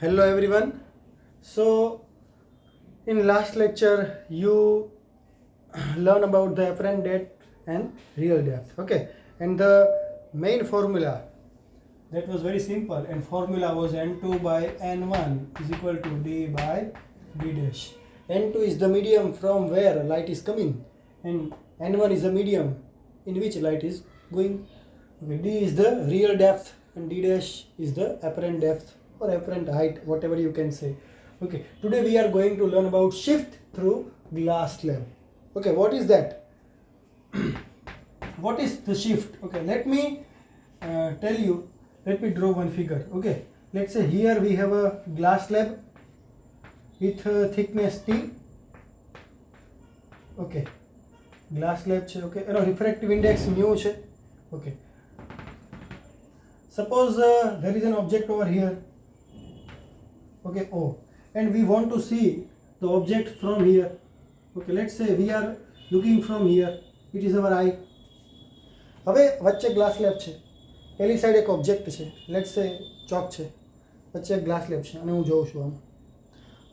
Hello everyone. So in last lecture you learn about the apparent depth and real depth. Okay, and the main formula that was very simple, and formula was n2 by n1 is equal to d by d dash. N2 is the medium from where light is coming, and n1 is the medium in which light is going. Okay, d is the real depth and d dash is the apparent depth or apparent height, whatever you can say. Okay, today we are going to learn about shift through glass slab. Okay, what is that? What is the shift? Okay, let me tell you. Let me draw one figure. Okay, let's say here we have a glass slab with thickness t. Okay, glass slab છે. Okay, એનો refractive index mu છે. Okay, suppose there is an object over here. Okay, O, and we want to see the object from here. Okay, let's say we are looking from here. It is our eye. હવે વચ્ચે glass slab છે, પેલી side એક object છે, let's સે ચોક છે, વચ્ચે એક ગ્લાસ સ્લેબ છે અને હું જોઉં છું આમ.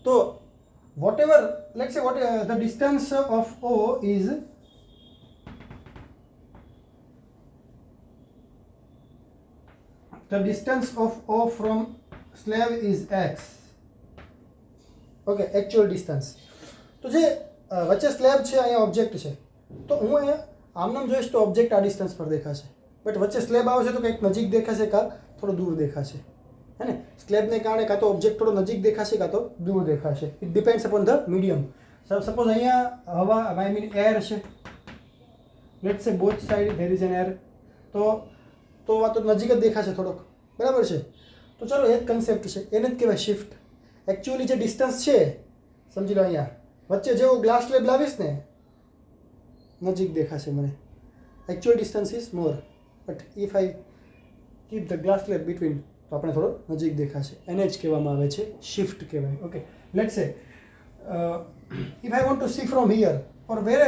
તો whatever, let's say what the distance of O is the distance of O from slab is x. Okay, actual distance. તો જે વચ્ચે સ્લેબ છે, અહીંયા ઓબ્જેક્ટ છે, તો હું અહીંયા આમનામ જોઈશ તો ઓબ્જેક્ટ આ ડિસ્ટન્સ પર દેખાશે, બટ વચ્ચે સ્લેબ આવશે તો કંઈક નજીક દેખાશે કાં થોડો દૂર દેખાશે, હે ને? સ્લેબને કારણે કાં તો ઓબ્જેક્ટ થોડો નજીક દેખાશે કાં તો દૂર દેખાશે. It depends upon the medium. Suppose અહીંયા હવા, આઈ મીન એર છે, લેટ્સ સે both side there is an air, તો આ તો નજીક જ દેખાશે થોડોક, બરાબર છે? તો ચાલો એક કન્સેપ્ટ છે, એને જ કહેવાય શિફ્ટ. એકચ્યુઅલી જે ડિસ્ટન્સ છે, સમજી લો અહીંયા વચ્ચે જેવો ગ્લાસ સ્લેબ લાવીશ ને નજીક દેખાશે મને. Actual distance is more, but if I keep the glass slab between તો આપણે થોડો નજીક દેખાશે. એને જ કહેવામાં આવે છે શિફ્ટ કહેવાય. ઓકે, લેટ્સ સે if I want to C from here or wear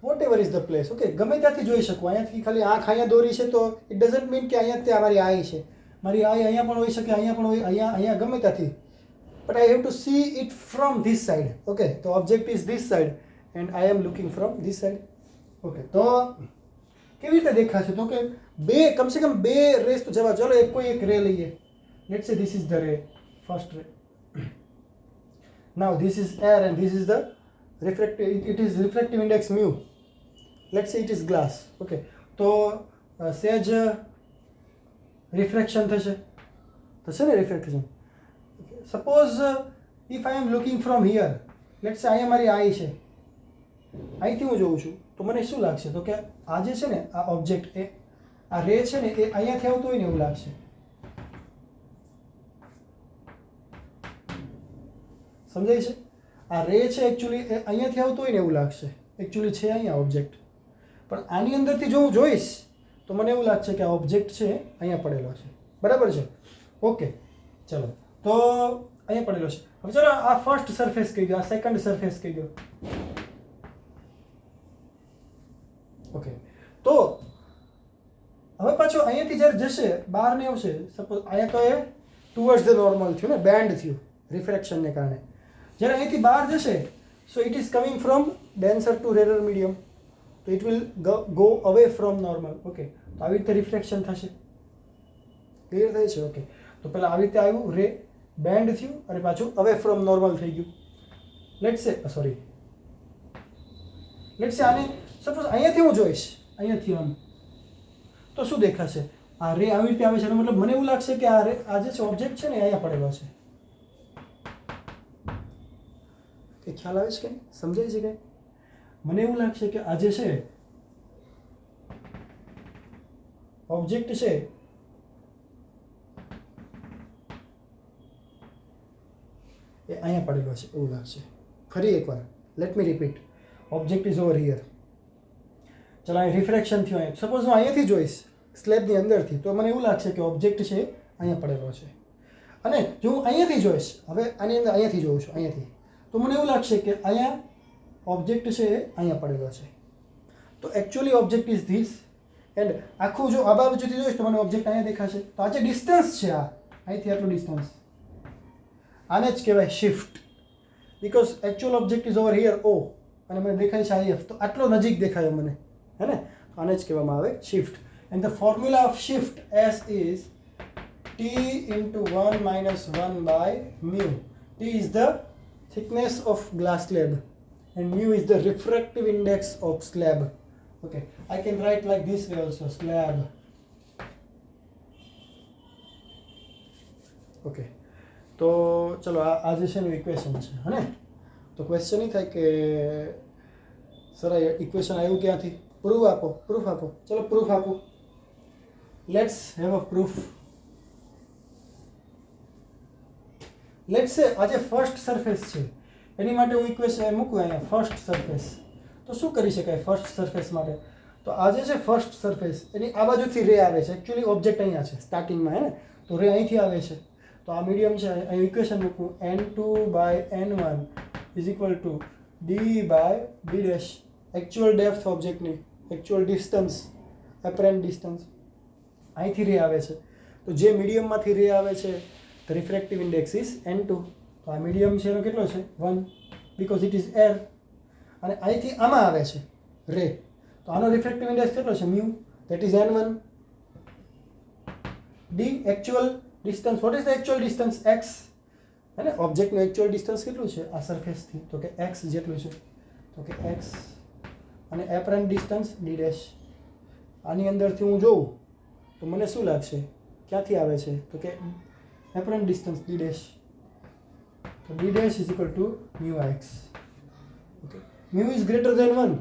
vote ever is the place. Okay, ગમે ત્યાંથી જોઈ શકું. અહીંયાથી ખાલી આંખ અહીંયા દોરી છે તો ઇટ ડઝન્ટ મીન કે અહીંયા ત્યાં મારી આઈ છે. મારી આઈ અહીંયા પણ હોઈ શકે, અહીંયા પણ હોય, અહીંયા ગમે ત્યાંથી, but I have to see it from this side. Okay, તો object is this side and I am looking from this side. Okay, તો કેવી રીતે દેખાશે? તો કે કમસે કમ બે રેસ તો જવા. ચલો કોઈ એક રે લઈએ. Let's say this is the ray, first ray. Now this is air and this is the refractive, it is refractive index mu. Let's say it is glass. Okay, તો સહેજ રિફ્રેક્શન થશે ને, refraction. Suppose if I am looking from here, let's સે અહીંયા મારી આઈ છે, અહીંથી હું જોઉં છું, તો મને શું લાગશે? તો કે આ જે છે ને, આ ઓબ્જેક્ટ, એ આ રે છે ને, એ અહીંયાથી આવતો હોય ને એવું લાગશે. સમજાય છે? આ રે છે એકચ્યુઅલી એ અહીંયાથી આવતો હોય ને એવું લાગશે. એકચ્યુઅલી છે અહીંયા ઓબ્જેક્ટ, પણ આની અંદરથી જો હું જોઈશ તો મને એવું લાગશે કે આ ઓબ્જેક્ટ છે અહીંયા પડેલો છે. બરાબર છે? ઓકે, ચલો તો અહીંયા પડેલો છે. હવે ચલો આ ફર્સ્ટ સરફેસ કહી દો, આ સેકન્ડ સરફેસ કહી દો. ઓકે, તો હવે પાછો અહીંયાથી જ્યારે જશે બહાર ને આવશે, સપોઝ અહીંયા તો એ ટુવર્ડ્સ ધ નોર્મલ થયું ને, બેન્ડ થયું રિફ્રેક્શનને કારણે. જ્યારે અહીંથી બહાર જશે, so it is coming from denser to rarer medium, તો it will go away from normal. Okay, તો આવી રીતે રિફ્લેક્શન થશે. ક્લિયર થાય છે? ઓકે, તો પહેલાં આવી રીતે આવ્યું, રે બેન્ડ થયું અને પાછું અવે ફ્રોમ નોર્મલ થઈ ગયું. લેટ્સ સે આને સપોઝ અહીંયાથી હું જોઈશ, અહીંયાથી આમ, તો શું દેખાશે? આ રે આવી રીતે આવે છે, મતલબ મને એવું લાગશે કે આ જે છે ઓબ્જેક્ટ છે ને અહીંયા પડેલો છે. કે ખ્યાલ આવે છે? કંઈ સમજાય છે? કંઈ મને એવું લાગશે કે આ જે છે ઓબ્જેક્ટ છે એ અહીંયા પડેલો છે એવું લાગશે. ફરી એકવાર let me repeat. Object is over here. ચલો અહીં રિફ્રેક્શન થયું. અહીંયા સપોઝ હું અહીંયાથી જોઈશ સ્લેબની અંદરથી, તો મને એવું લાગશે કે ઓબ્જેક્ટ છે અહીંયા પડેલો છે. અને જો હું અહીંયાથી જોઈશ, હવે આની અંદર અહીંયાથી જોઉં છું, અહીંયાથી, તો મને એવું લાગશે કે અહીંયા ઓબ્જેક્ટ છે એ અહીંયા પડેલો છે. તો actually object is this, and આખું જો આ બાજુથી જોઈશ તો મને ઓબ્જેક્ટ અહીંયા દેખાશે. તો આ જે ડિસ્ટન્સ છે, આ અહીંથી આટલું ડિસ્ટન્સ, આને જ કહેવાય shift, because actual object is over here O અને મને દેખાય છે આઈ એફ, તો આટલો નજીક દેખાયો મને, હે ને? આને જ કહેવામાં આવે shift. And the formula of shift S is t into 1 minus 1 by mu. T is the thickness of glass slab and mu is the refractive index of slab. Okay, I can write like this way also, slab. Okay, તો ચલો આ જે છે ને equation છે, હે ને? તો ક્વેશ્ચન એ થાય કે સર આ ઇક્વેશન આવ્યું ક્યાંથી? પ્રૂફ આપો. ચલો પ્રૂફ આપો. Let's have a proof. Let's સે આ જે ફર્સ્ટ સરફેસ છે એની માટે હું ઇક્વેશન મૂકું અહીંયા, ફર્સ્ટ સરફેસ. તો શું કરી શકાય ફર્સ્ટ સરફેસ માટે? તો આ જે છે ફર્સ્ટ સરફેસ એની આ બાજુથી રે આવે છે. એકચ્યુઅલી ઓબ્જેક્ટ અહીંયા છે સ્ટાર્ટિંગમાં, હે ને? તો રે અહીંથી આવે છે. તો આ મીડિયમ છે, અહીં ઇક્વેશન મૂકું n2 by n1 is equal to d by d dash, actual depth ઓબ્જેક્ટની, એકચ્યુઅલ ડિસ્ટન્સ, એપરન્ટ ડિસ્ટન્સ. અહીંથી રે આવે છે. તો જે મીડિયમમાંથી રે આવે છે the refractive index is n2. તો આ મીડિયમ છે એનો કેટલો છે 1 because it is air. અને અહીંથી આમાં આવે છે રે, તો આનો રિફ્રેક્ટિવ ઇન્ડેક્સ કેટલો છે mu, that is n1. d actual distance, what is the actual distance? x, અને ઓબ્જેક્ટનું એકચ્યુઅલ ડિસ્ટન્સ કેટલું છે આ સરફેસથી? તો કે x જેટલું છે, તો કે x. અને એપરન્ટ ડિસ્ટન્સ d ડેશ. આની અંદરથી હું જોઉં તો મને શું લાગશે ક્યાંથી આવે છે? તો કે apparent distance d dash. So d dash is equal to mu x. Okay. Mu is greater than 1.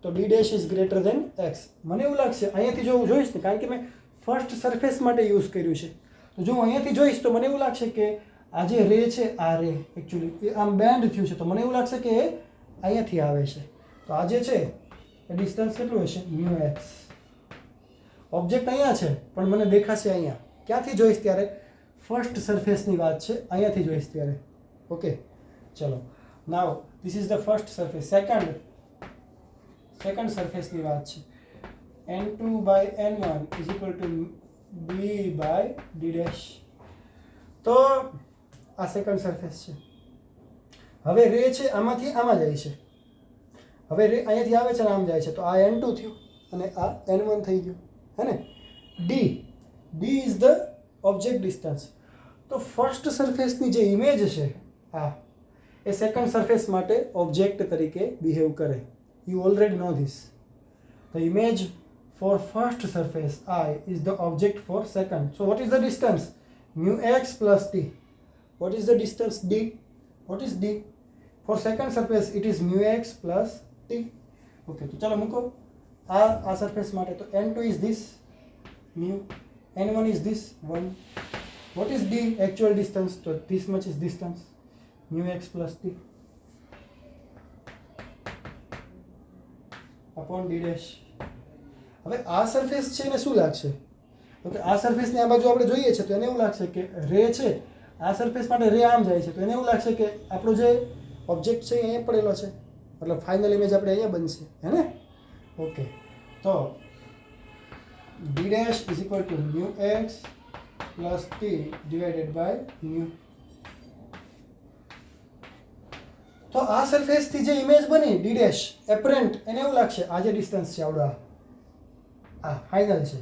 તો d dash is greater than x. મને એવું લાગશે અહીંયાથી જો હું જોઈશ ને, કારણ કે મેં ફર્સ્ટ સરફેસ માટે યુઝ કર્યું છે, તો જો હું અહીંયાથી જોઈશ તો મને એવું લાગશે કે આ જે રે છે, આ રે એકચ્યુઅલી એ આમ બેન્ડ થયું છે, તો મને એવું લાગશે કે એ અહીંયાથી આવે છે. તો આ જે છે એ ડિસ્ટન્સ કેટલું હશે? mu x. ઓબ્જેક્ટ અહીંયા છે પણ મને દેખાશે અહીંયા. ક્યાંથી જોઈશ ત્યારે? ફર્સ્ટ સરફેસની વાત છે, અહીંયાથી જોઈશ ત્યારે. ઓકે, ચલો now this is the first surface. Second સરફેસની વાત છે. n2 by n1 is equal to d by d dash. તો આ સેકન્ડ સરફેસ છે. હવે રે છે આમાંથી આમાં જાય છે. હવે રે અહીંયાથી આવે છે અને આમ જાય છે, તો આ n2 થયું અને આ n1 થઈ ગયું, હે ને? d is the object distance. તો ફર્સ્ટ સરફેસની જે ઇમેજ છે આ, એ સેકન્ડ સરફેસ માટે ઓબ્જેક્ટ તરીકે બિહેવ કરે. You already know this. The image for first surface I is the object for second. So what is the distance? Mu x plus t. What is the distance d? What is d? For second surface it is mu x plus t. Okay, તો ચાલો મૂકો આ surface માટે. તો n2 is this mu, n1 is this 1. What is d? Actual distance. So this much is distance, mu x plus t upon d dash. હવે આ surface છે એને શું લાગશે? ઓકે, આ સરફેસની આ બાજુ આપણે જોઈએ છે તો એને એવું લાગશે કે રે છે આ સરફેસ માટે રે આમ જાય છે, તો એને એવું લાગશે કે આપણો જે ઓબ્જેક્ટ છે એ અહીંયા પડેલો છે, મતલબ ફાઇનલ ઇમેજ આપણે અહીંયા બનશે, હે ને? ઓકે, તો d dash is equal to mu x plus t divided by mu. તો આ સરફેસથી જે ઇમેજ બની d dash એપરન્ટ, એને એવું લાગશે આ જે ડિસ્ટન્સ છે આવડો આ ફાઇનલ છે,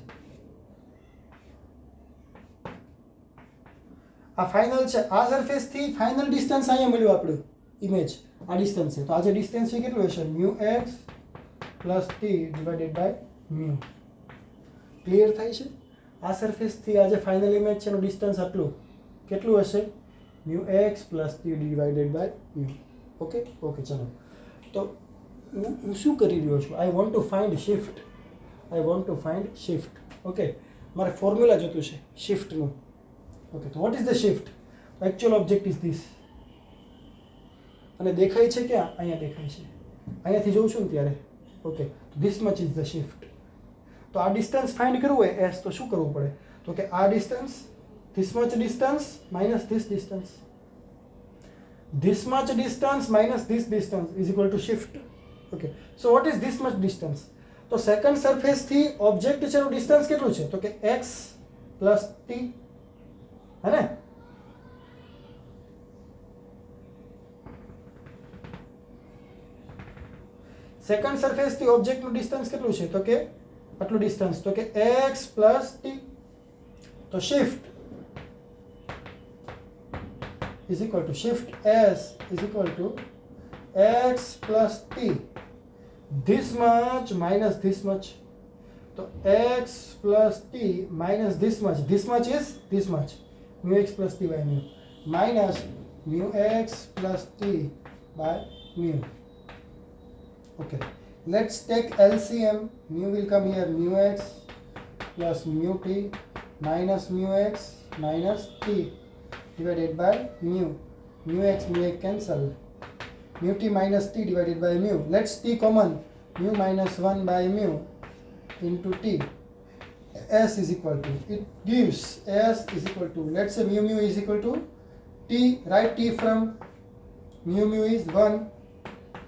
આ ફાઇનલ છે. આ સરફેસથી ફાઇનલ ડિસ્ટન્સ અહીંયા મળ્યું આપણું ઇમેજ, આ ડિસ્ટન્સ છે. તો આ જે ડિસ્ટન્સ છે કેટલું હશે? mu x plus t divided by mu. Clear થાય છે? આ સરફેસથી આ જે ફાઇનલ ઇમેજ છે એનું ડિસ્ટન્સ આટલું કેટલું હશે? mu x plus t divided by mu. Okay, okay, ચલો. તો હું શું કરી રહ્યો છું? I want to find shift. I want to find shift. Okay, મારે ફોર્મ્યુલા જોતું છે શિફ્ટનું. ઓકે, તો what is the shift? Actual object is this. અને દેખાય છે ક્યાં? અહીંયા દેખાય છે. અહીંયાથી જોઉં છું ને ત્યારે. ઓકે, તો this much is the shift. તો આ ડિસ્ટન્સ ફાઇન્ડ કરવું હોય એસ, તો શું કરવું પડે? તો કે આ distance, this much distance minus this distance, this much distance minus this distance is equal two shift. Okay, so what is this much distance? તો સેકન્ડ સરફેસથી ઓબ્જેક્ટ છે એનું ડિસ્ટન્સ કેટલું છે? તો કે x પ્લસ t, હે ને? સેકન્ડ સરફેસથી ઓબ્જેક્ટનું ડિસ્ટન્સ કેટલું છે? તો કે આટલું ડિસ્ટન્સ, તો કે x પ્લસ t. તો shift is equal to shift s is equal to x plus t. This much minus this much. So x plus t minus this much. This much is this much. Mu x plus t by mu. Minus mu x plus t by mu. Okay. Let's take LCM. Mu will come here. Mu x plus mu t minus mu x minus t divided by mu. Mu x cancel. Mu t minus t divided by mu. Let's t common. Mu minus 1 by mu into t. S is equal to, it gives S is equal to, let's say mu is equal to t. Write t from mu is 1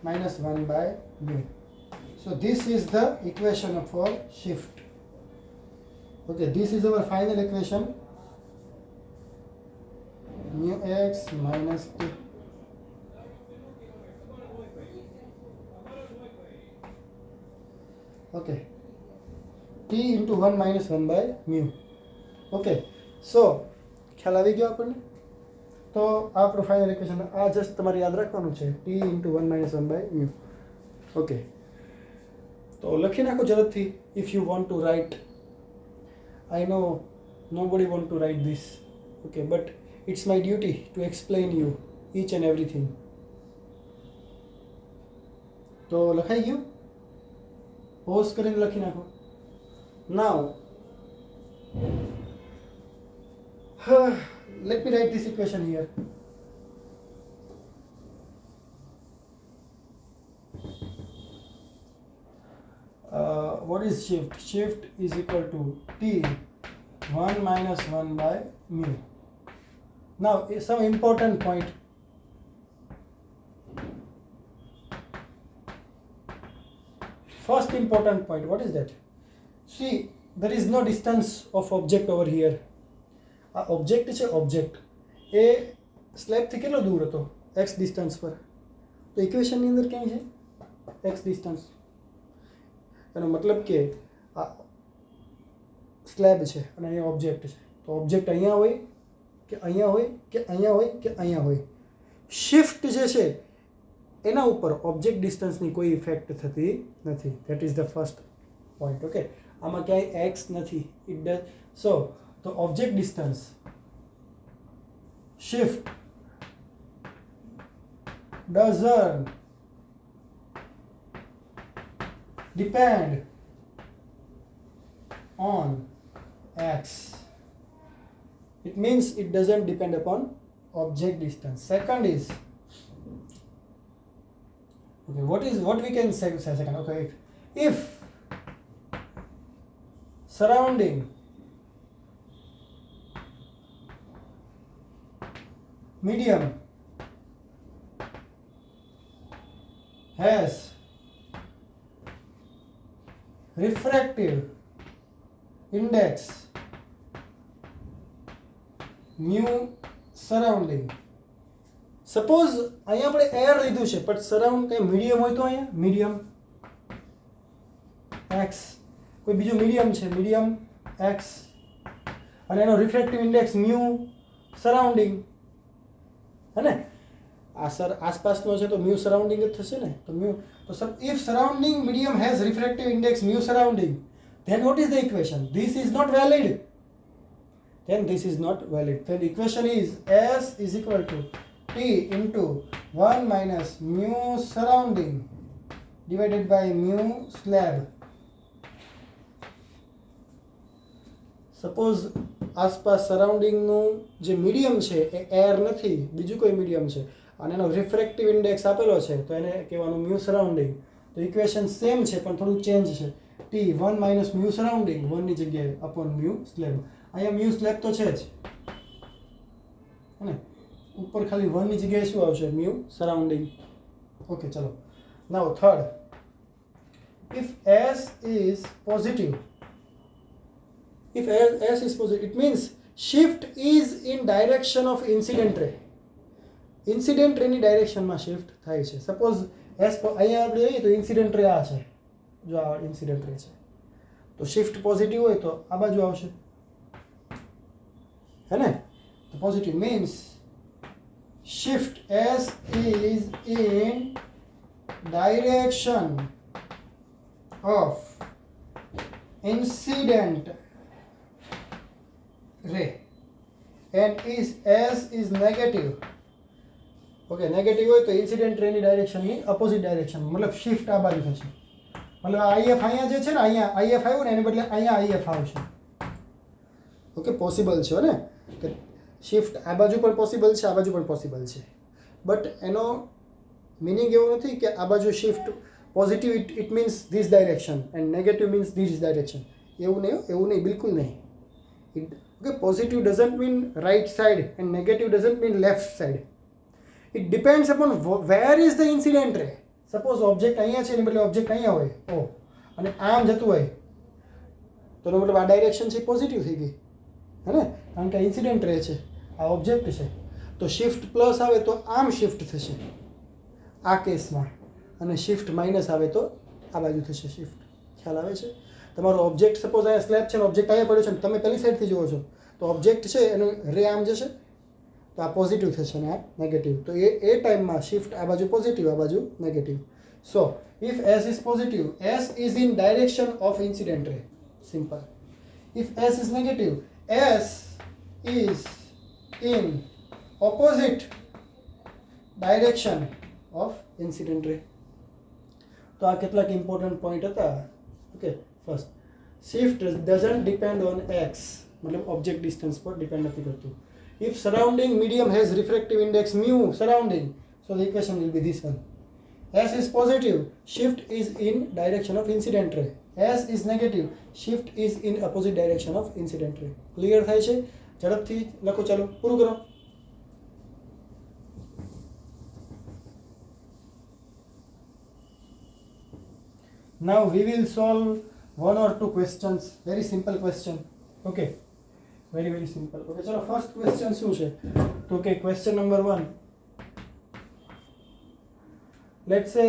minus 1 by mu. So this is the equation for shift. Okay, this is our final equation. Mu x minus t. Okay, t into 1 minus 1 by mu. Okay, so ખ્યાલ આવી ગયો આપણને? તો આ આપણું final equation, આ just તમારે યાદ રાખવાનું છે, t into 1 minus 1 by mu. Okay, તો લખી નાખો ઝડપથી. If you want to write, I know nobody want to write this, okay, but it's my duty to explain you each and everything. તો લખાઈ ગયું? પોઝ કરીને લખી નાખો. Now let me write this equation here. What is shift? Shift is equal to t 1 minus 1 by mu. Now some important point. First important point, what is that? See, there is no distance of object over here. આ object છે, object એ સ્લેબથી કેટલો દૂર હતો? x distance પર. તો ઇક્વેશનની અંદર ક્યાંય છે x ડિસ્ટન્સ? એનો મતલબ કે આ સ્લેબ છે અને અહીંયા ઓબ્જેક્ટ છે, તો ઓબ્જેક્ટ અહીંયા હોય કે અહીંયા હોય કે અહીંયા હોય કે અહીંયા હોય. શિફ્ટ જે છે એના ઉપર ઓબ્જેક્ટ ડિસ્ટન્સની કોઈ ઇફેક્ટ થતી નથી. That is the first point. Okay, આમાં ક્યાંય એક્સ નથી. ઇટ ડઝ સો તો object distance shift doesn't depend on x. It means it doesn't depend upon object distance. Second is, okay, what we can say second? Okay, if surrounding medium has refractive index mu surrounding. Suppose અહીંયા આપણે air લીધું છે, but surround કંઈ medium હોય તો અહીંયા medium x, કોઈ બીજું મીડિયમ છે, મીડિયમ એક્સ, અને એનો રિફ્રેક્ટિવ ઇન્ડેક્સ મ્યુ સરાઉન્ડિંગ, હે ને? આ સર આસપાસનો છે તો મ્યુ સરાઉન્ડિંગ જ થશે ને. તો મ્યુ, તો sir if surrounding medium has refractive index mu surrounding, then what is the equation? This is not valid. Then this is not valid. Then the equation is S is equal to T into 1 minus mu surrounding divided by mu slab. Suppose આસપાસ સરાઉન્ડિંગનું જે medium છે એ air નથી, બીજું કોઈ medium છે, અને એનો refractive index આપેલો છે, તો એને કહેવાનું મ્યુ સરાઉન્ડિંગ. તો ઇક્વેશન સેમ છે પણ થોડું ચેન્જ છે. t 1 માઇનસ મ્યુ સરાઉન્ડિંગ 1 ની જગ્યાએ અપોન મ્યુ સ્લેબ. અહીંયા મ્યુ સ્લેબ તો છે જ, હે ને? ઉપર ખાલી 1 ની જગ્યાએ શું આવશે? Mu surrounding. ઓકે, ચલો. નાઉ third, if s is positive, if s is positive, it means shift is in direction of incident ray. Incident રેની ડાયરેક્શનમાં શિફ્ટ થાય છે. સપોઝ એસ અહીંયા આપણે જોઈએ તો ઇન્સિડન્ટ રે આ છે, જો આ ઇન્સિડન્ટ રે છે, તો શિફ્ટ પોઝિટિવ હોય તો આ બાજુ આવશે, હે ને? તો positive means shift S is in direction of incident ray and S is negative. Okay, negative હોય તો ઇન્સિડન્ટ રેની ડાયરેક્શનની અપોઝિટ ડાયરેક્શન, મતલબ શિફ્ટ આ બાજુ થશે. મતલબ આઈએફ અહીંયા જે છે ને, અહીંયા આઈએફ આવ્યું ને એને બદલે અહીંયા આઈએફ આવશે. ઓકે, પોસિબલ છે ને કે શિફ્ટ આ બાજુ પણ પોસિબલ છે, આ બાજુ પણ પોસિબલ છે, બટ એનો મિનિંગ એવું નથી કે આ બાજુ shift positive it means this direction and negative means this direction. એવું નહીં, બિલકુલ નહીં. Okay, positive doesn't mean right side and negative doesn't mean left side. It depends upon where is the incident ray. Suppose object અહીંયા છે એને બદલે object અહીંયા હોય, અને આમ જતું હોય તો એનો મતલબ આ ડાયરેક્શન છે પોઝિટિવ થઈ ગઈ, હે ને? કારણ કે ઇન્સિડન્ટ રે છે, આ ઓબ્જેક્ટ છે, તો શિફ્ટ પ્લસ આવે તો આમ શિફ્ટ થશે આ કેસમાં, અને શિફ્ટ માઇનસ આવે તો આ બાજુ થશે શિફ્ટ. ખ્યાલ આવે છે? તમારો ઓબ્જેક્ટ સપોઝ અહીંયા સ્લેબ છે ને, ઓબ્જેક્ટ અહીંયા પડ્યો છે ને, તમે પેલી સાઈડથી જુઓ છો તો ઓબ્જેક્ટ છે એનું રે આમ જશે તો આ પોઝિટિવ થશે ને આ નેગેટિવ. તો એ ટાઈમમાં શિફ્ટ આ બાજુ પોઝિટિવ, આ બાજુ negative. So if S is positive, S is in direction of incident ray. Simple. If S is negative, S is in opposite direction of incident ray. તો આ કેટલાક ઇમ્પોર્ટન્ટ પોઈન્ટ હતા. Okay, first, shift doesn't depend on x, મતલબ object distance પર depend નથી કરતું. If surrounding medium has refractive index mu surrounding, so the equation will be this one. S is positive, shift is in direction of incident ray. S is negative, shift is in opposite direction of incident ray. Clear થાય છે? ઝડપથી લખો, ચાલો પૂરું કરો. Now we will solve one or two questions, very simple question. Okay, very simple. Okay, ચલો first question શું છે? તો કે question number 1, let's say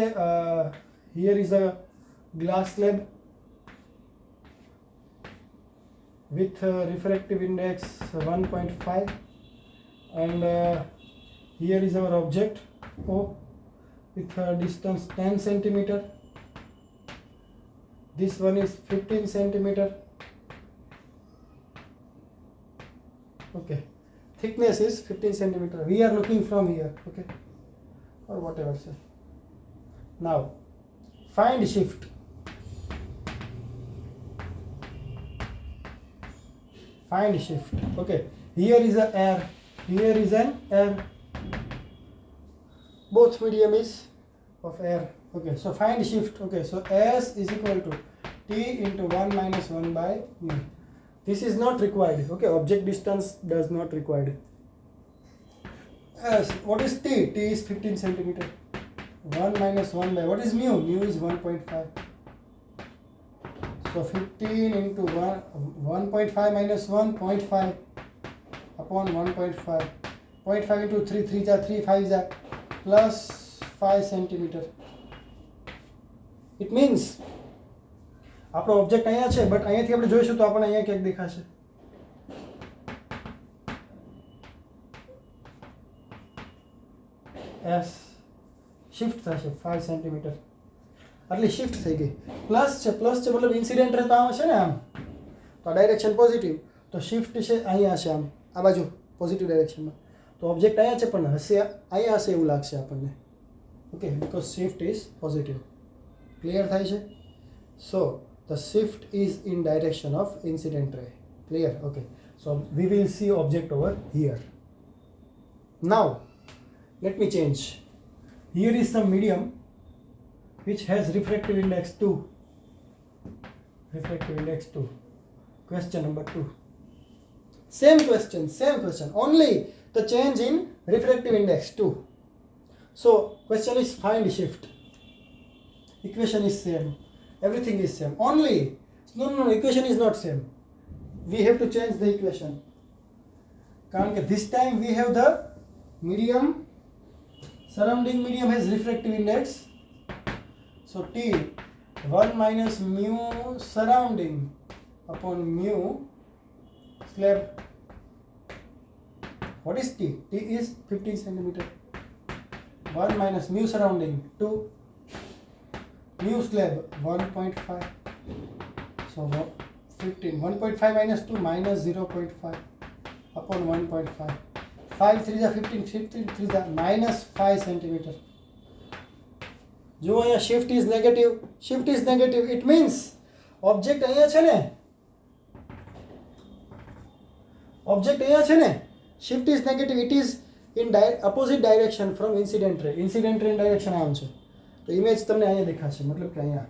here is a glass slab with refractive index 1.5 and here is our object O with distance 10 centimeter. This one is 15 centimeter. Okay, thickness is 15 centimeter. We are looking from here, okay, or whatever. Say now find shift. Find shift. Okay, here is a air, here is an air, both medium is of air. Okay, so find shift. Okay, so S is equal to T into 1 minus 1 by mu. This is not required. Okay, object distance does not required. S, what is T? T is 15 centimeter. 1 minus 1 by, what is mu? Mu is 1.5. So 15 into 1.5 minus 1, 0.5 upon 1.5. 0.5 into 3, 3 is 3, 5 is plus 5 centimeter. It means આપણો object અહીંયા છે, but અહીંયાથી આપણે જોઈશું તો આપણને અહીંયા ક્યાંક દેખાશે. S શિફ્ટ થશે 5 સેન્ટીમીટર, આટલી શિફ્ટ થઈ ગઈ. પ્લસ છે મતલબ ઇન્સિડન્ટ રહેતા આમ છે ને, આમ તો આ ડાયરેક્શન પોઝિટિવ, તો શિફ્ટ છે અહીંયા હશે, આમ આ બાજુ પોઝિટિવ ડાયરેક્શનમાં. તો ઓબ્જેક્ટ અહીંયા છે પણ હશે અહીંયા હશે એવું લાગશે આપણને. Okay, because shift is positive. Clear થાય છે? સો the shift is in direction of incident ray. Clear? Okay, so we will see object over here. Now let me change. Here is some medium which has refractive index 2. Refractive index 2. Question number 2. Same question, only the change in refractive index 2. So question is find shift. Equation is same, everything is same, only no, equation is not same. We have to change the equation. કારણ કે this time we have the medium surrounding medium has refractive index, so T 1 minus mu surrounding upon mu slab. What is T? T is 15 centimeter. 1 minus mu surrounding 2, mu slab 1.5, so 15. 1.5 minus 2 minus 0.5 upon 1.5. 5 3 is 15, 15 3 is minus 5 centimeter. જો અહીંયા shift is negative, it means object અહીંયા છે ને, shift is negative, it is in opposite direction from incident ray direction આમ છે. તો image તમને અહીંયા દેખાશે, મતલબ કે અહીંયા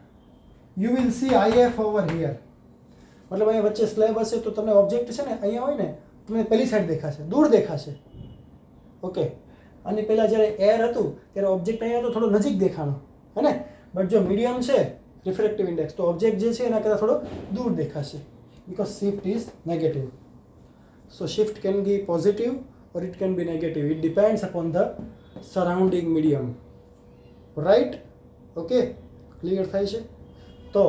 you will see IF over here, મતલબ અહીંયા વચ્ચે સ્લેબ હશે તો તમને ઓબ્જેક્ટ છે ને અહીંયા હોય ને તમને પેલી સાઈડ દેખાશે, દૂર દેખાશે. ઓકે, અને પહેલાં જ્યારે એર હતું ત્યારે ઓબ્જેક્ટ અહીંયા તો થોડો નજીક દેખાણો હે ને, બટ જો મીડિયમ છે રિફ્રેક્ટિવ ઇન્ડેક્સ તો ઓબ્જેક્ટ જે છે એના કરતાં થોડો દૂર દેખાશે, because shift is negative. So shift can B positive or it can be negative, it depends upon the surrounding medium, right? Okay, clear થાય છે? તો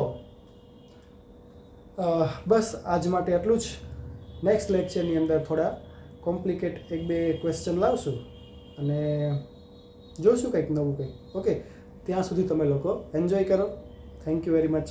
બસ આજ માટે આટલું જ. નેક્સ્ટ લેક્ચરની અંદર થોડા કોમ્પ્લિકેટ 1-2 ક્વેશ્ચન લાવશું અને જોઈશું કંઈક નવું કંઈક. ઓકે, ત્યાં સુધી તમે લોકો એન્જોય કરો. Thank you very much.